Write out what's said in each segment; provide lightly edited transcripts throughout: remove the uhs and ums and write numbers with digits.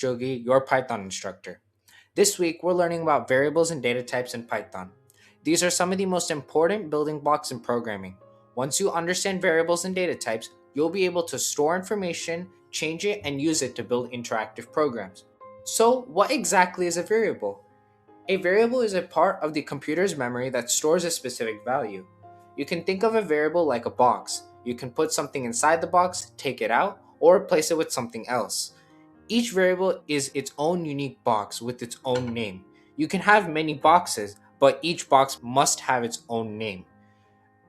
Jogi, your Python instructor. This week, we're learning about variables and data types in Python. These are some of the most important building blocks in programming. Once you understand variables and data types, you'll be able to store information, change it, and use it to build interactive programs. So, what exactly is a variable? A variable is a part of the computer's memory that stores a specific value. You can think of a variable like a box. You can put something inside the box, take it out, or replace it with something else. Each variable is its own unique box with its own name. You can have many boxes, but each box must have its own name.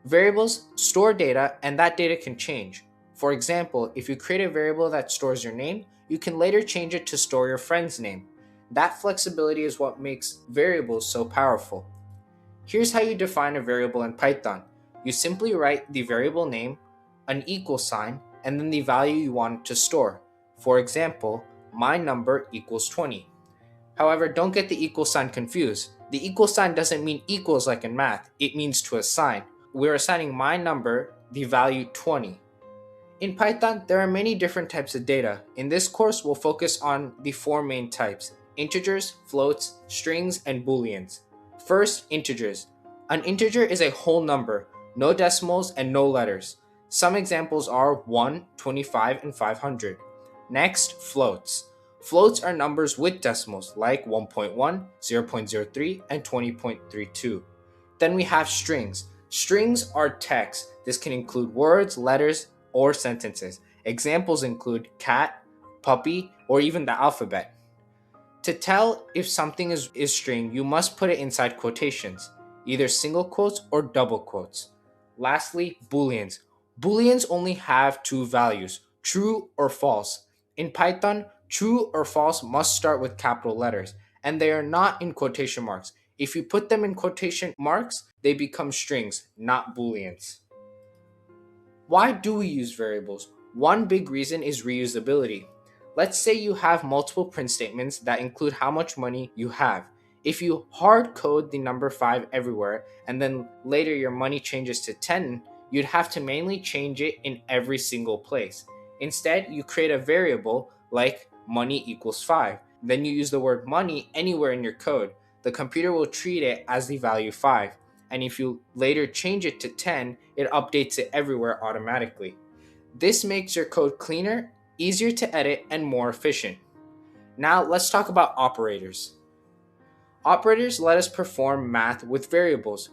Variables store data, and that data can change. For example, if you create a variable that stores your name, you can later change it to store your friend's name. That flexibility is what makes variables so powerful. Here's how you define a variable in Python. You simply write the variable name, an equal sign, and then the value you want it to store. For example, my number equals 20. However, don't get the equal sign confused. The equal sign doesn't mean equals like in math, it means to assign. We're assigning my number the value 20. In Python, there are many different types of data. In this course, we'll focus on the four main types: integers, floats, strings, and booleans. First, integers. An integer is a whole number, no decimals and no letters. Some examples are 1, 25, and 500. Next, floats. Floats are numbers with decimals like 1.1, 0.03, and 20.32. Then we have strings. Strings are text. This can include words, letters, or sentences. Examples include cat, puppy, or even the alphabet. To tell if something is string, you must put it inside quotations, either single quotes or double quotes. Lastly, booleans. Booleans only have two values, true or false. In Python, true or false must start with capital letters, and they are not in quotation marks. If you put them in quotation marks, they become strings, not booleans. Why do we use variables? One big reason is reusability. Let's say you have multiple print statements that include how much money you have. If you hard code the number 5 everywhere and then later your money changes to 10, you'd have to manually change it in every single place. Instead, you create a variable like money equals 5. Then you use the word money anywhere in your code. The computer will treat it as the value 5. And if you later change it to 10, it updates it everywhere automatically. This makes your code cleaner, easier to edit, and more efficient. Now let's talk about operators. Operators let us perform math with variables.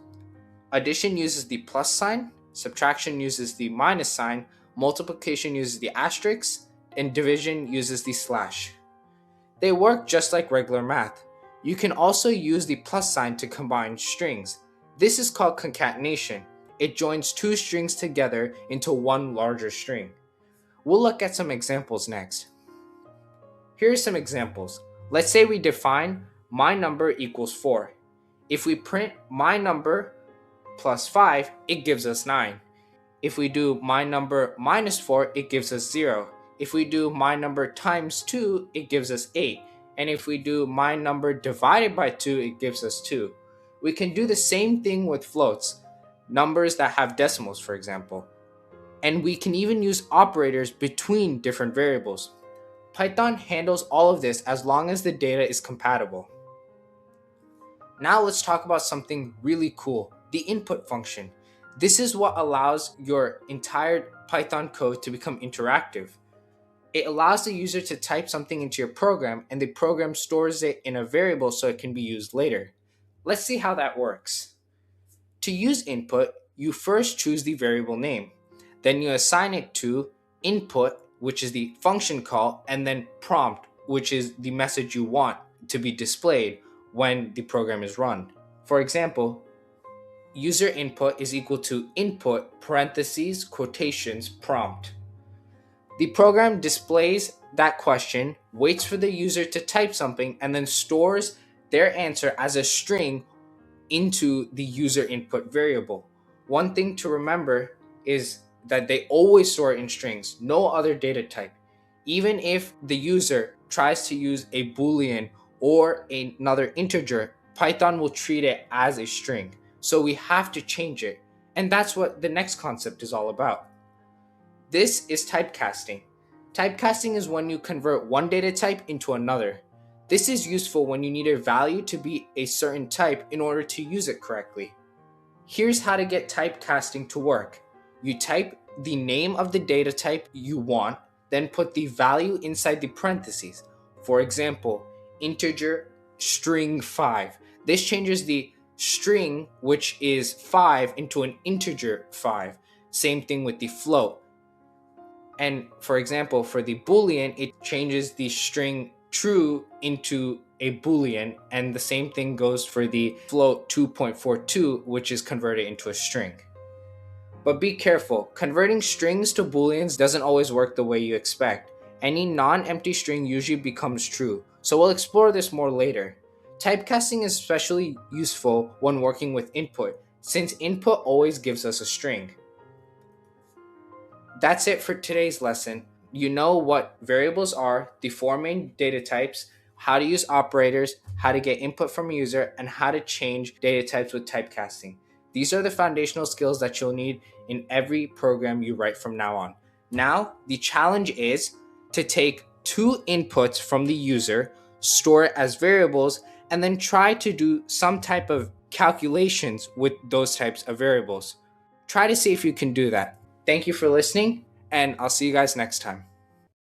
Addition uses the plus sign, subtraction uses the minus sign, multiplication uses the asterisk, and division uses the slash. They work just like regular math. You can also use the plus sign to combine strings. This is called concatenation. It joins two strings together into one larger string. We'll look at some examples next. Here are some examples. Let's say we define my number equals 4. If we print my number plus 5, it gives us 9. If we do my number minus 4, it gives us 0. If we do my number times 2, it gives us 8. And if we do my number divided by 2, it gives us 2. We can do the same thing with floats, numbers that have decimals, for example. And we can even use operators between different variables. Python handles all of this as long as the data is compatible. Now let's talk about something really cool, the input function. This is what allows your entire Python code to become interactive. It allows the user to type something into your program, and the program stores it in a variable so it can be used later. Let's see how that works. To use input, you first choose the variable name. Then you assign it to input, which is the function call, and then prompt, which is the message you want to be displayed when the program is run. For example, user input is equal to input parentheses quotations prompt. The program displays that question, waits for the user to type something, and then stores their answer as a string into the user input variable. One thing to remember is that they always store in strings, no other data type. Even if the user tries to use a boolean or another integer, Python will treat it as a string. So we have to change it. And that's what the next concept is all about. This is typecasting. Typecasting is when you convert one data type into another. This is useful when you need a value to be a certain type in order to use it correctly. Here's how to get typecasting to work. You type the name of the data type you want, then put the value inside the parentheses. For example, integer string 5. This changes the string, which is 5, into an integer 5. Same thing with the float. And for example, for the Boolean, it changes the string true into a Boolean, and the same thing goes for the float 2.42, which is converted into a string. But be careful, converting strings to Booleans doesn't always work the way you expect. Any non-empty string usually becomes true, so we'll explore this more later. Typecasting is especially useful when working with input, since input always gives us a string. That's it for today's lesson. You know what variables are, the four main data types, how to use operators, how to get input from a user, and how to change data types with typecasting. These are the foundational skills that you'll need in every program you write from now on. Now, the challenge is to take two inputs from the user, store it as variables, and then try to do some type of calculations with those types of variables. Try to see if you can do that. Thank you for listening, and I'll see you guys next time.